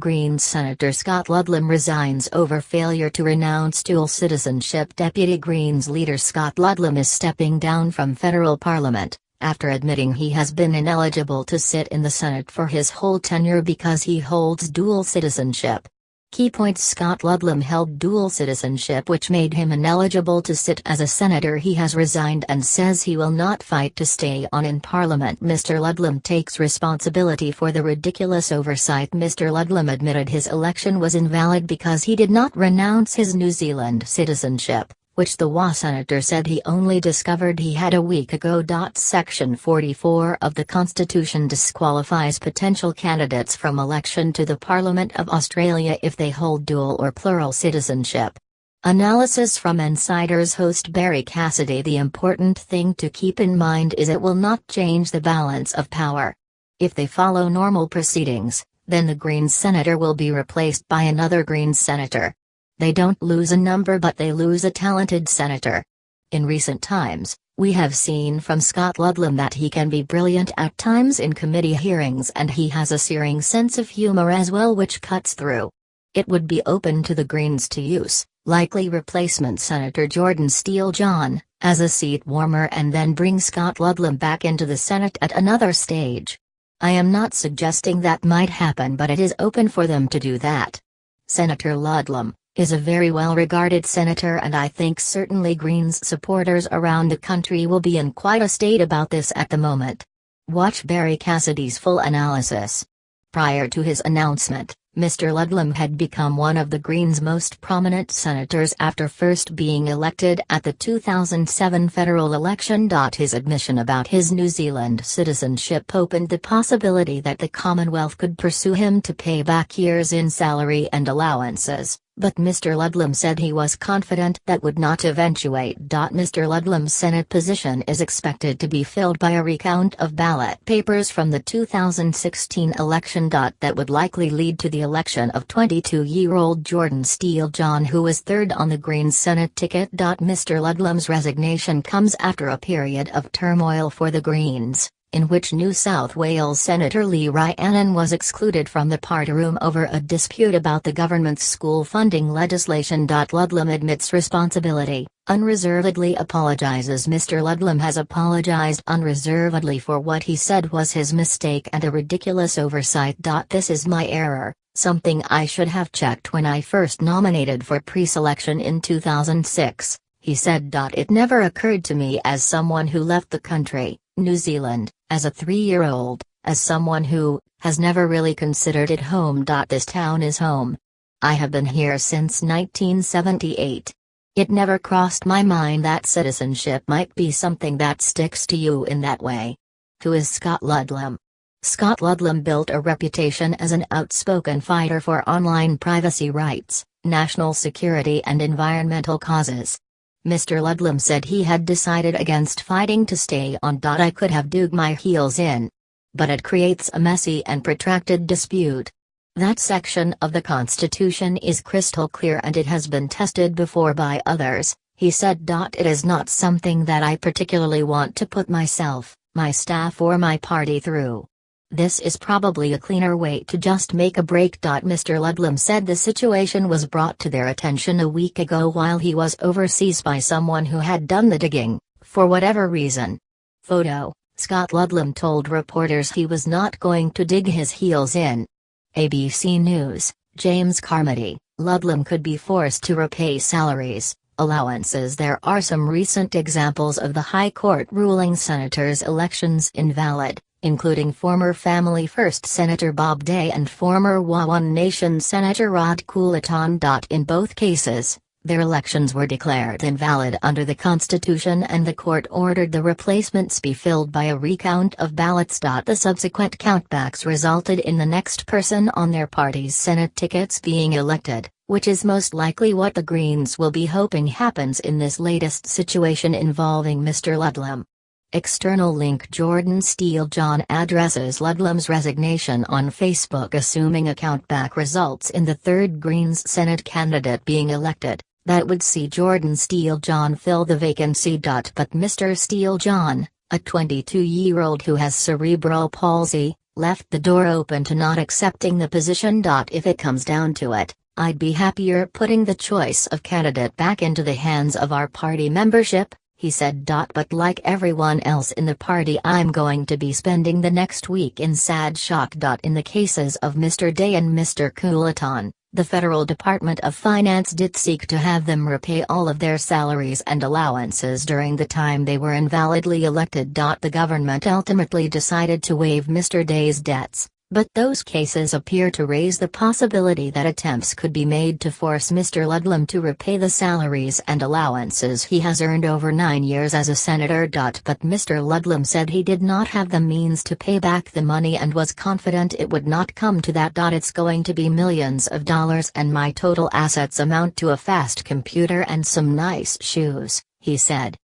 Greens Senator Scott Ludlam resigns over failure to renounce dual citizenship. Deputy Greens leader Scott Ludlam is stepping down from federal parliament, after admitting he has been ineligible to sit in the Senate for his whole tenure because he holds dual citizenship. Key points: Scott Ludlam held dual citizenship, which made him ineligible to sit as a senator. He has resigned and says he will not fight to stay on in Parliament. Mr. Ludlam takes responsibility for the ridiculous oversight. Mr. Ludlam admitted his election was invalid because he did not renounce his New Zealand citizenship, which the WA senator said he only discovered he had a week ago. Section 44 of the Constitution disqualifies potential candidates from election to the Parliament of Australia if they hold dual or plural citizenship. Analysis from Insiders host Barry Cassidy: the important thing to keep in mind is it will not change the balance of power. If they follow normal proceedings, then the Greens senator will be replaced by another Greens senator. They don't lose a number, but they lose a talented senator. In recent times, we have seen from Scott Ludlam that he can be brilliant at times in committee hearings, and he has a searing sense of humor as well, which cuts through. It would be open to the Greens to use likely replacement Senator Jordan Steele John as a seat warmer and then bring Scott Ludlam back into the Senate at another stage. I am not suggesting that might happen, but it is open for them to do that. Senator Ludlam is a very well-regarded senator, and I think certainly Greens supporters around the country will be in quite a state about this at the moment. Watch Barry Cassidy's full analysis. Prior to his announcement, Mr. Ludlam had become one of the Greens' most prominent senators after first being elected at the 2007 federal election. His admission about his New Zealand citizenship opened the possibility that the Commonwealth could pursue him to pay back years in salary and allowances, but Mr. Ludlam said he was confident that would not eventuate. Mr. Ludlam's Senate position is expected to be filled by a recount of ballot papers from the 2016 election. That would likely lead to the election of 22-year-old Jordan Steele John, who was third on the Greens Senate ticket. Mr. Ludlam's resignation comes after a period of turmoil for the Greens, in which New South Wales Senator Lee Rhiannon was excluded from the party room over a dispute about the government's school funding legislation. Ludlam admits responsibility, unreservedly apologizes. Mr. Ludlam has apologized unreservedly for what he said was his mistake and a ridiculous oversight. This is my error, something I should have checked when I first nominated for pre-selection in 2006, he said. It never occurred to me as someone who left the country, New Zealand, as a 3-year-old, as someone who has never really considered it home. This town is home. I have been here since 1978. It never crossed my mind that citizenship might be something that sticks to you in that way. Who is Scott Ludlam? Scott Ludlam built a reputation as an outspoken fighter for online privacy rights, national security and environmental causes. Mr. Ludlam said he had decided against fighting to stay on. I could have dug my heels in. But it creates a messy and protracted dispute. That section of the Constitution is crystal clear and it has been tested before by others, he said. It is not something that I particularly want to put myself, my staff or my party through. This is probably a cleaner way to just make a break. Mr. Ludlam said the situation was brought to their attention a week ago while he was overseas by someone who had done the digging, for whatever reason. Photo: Scott Ludlam told reporters he was not going to dig his heels in. ABC News, James Carmody: Ludlam could be forced to repay salaries, allowances. There are some recent examples of the High Court ruling senators' elections invalid, including former Family First Senator Bob Day and former One Nation Senator Rod Coulaton. In both cases, their elections were declared invalid under the Constitution and the court ordered the replacements be filled by a recount of ballots. The subsequent countbacks resulted in the next person on their party's Senate tickets being elected, which is most likely what the Greens will be hoping happens in this latest situation involving Mr. Ludlam. External link: Jordan Steele John addresses Ludlam's resignation on Facebook, assuming a countback results in the third Greens Senate candidate being elected. That would see Jordan Steele John fill the vacancy. But Mr. Steele John, a 22-year-old who has cerebral palsy, left the door open to not accepting the position. If it comes down to it, I'd be happier putting the choice of candidate back into the hands of our party membership, he said. But like everyone else in the party, I'm going to be spending the next week in sad shock. In the cases of Mr. Day and Mr. Coulaton, the Federal Department of Finance did seek to have them repay all of their salaries and allowances during the time they were invalidly elected. The government ultimately decided to waive Mr. Day's debts, but those cases appear to raise the possibility that attempts could be made to force Mr. Ludlam to repay the salaries and allowances he has earned over 9 years as a senator. But Mr. Ludlam said he did not have the means to pay back the money and was confident it would not come to that. It's going to be millions of dollars and my total assets amount to a fast computer and some nice shoes, he said.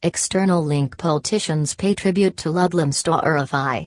External link: politicians pay tribute to Ludlam. Storify.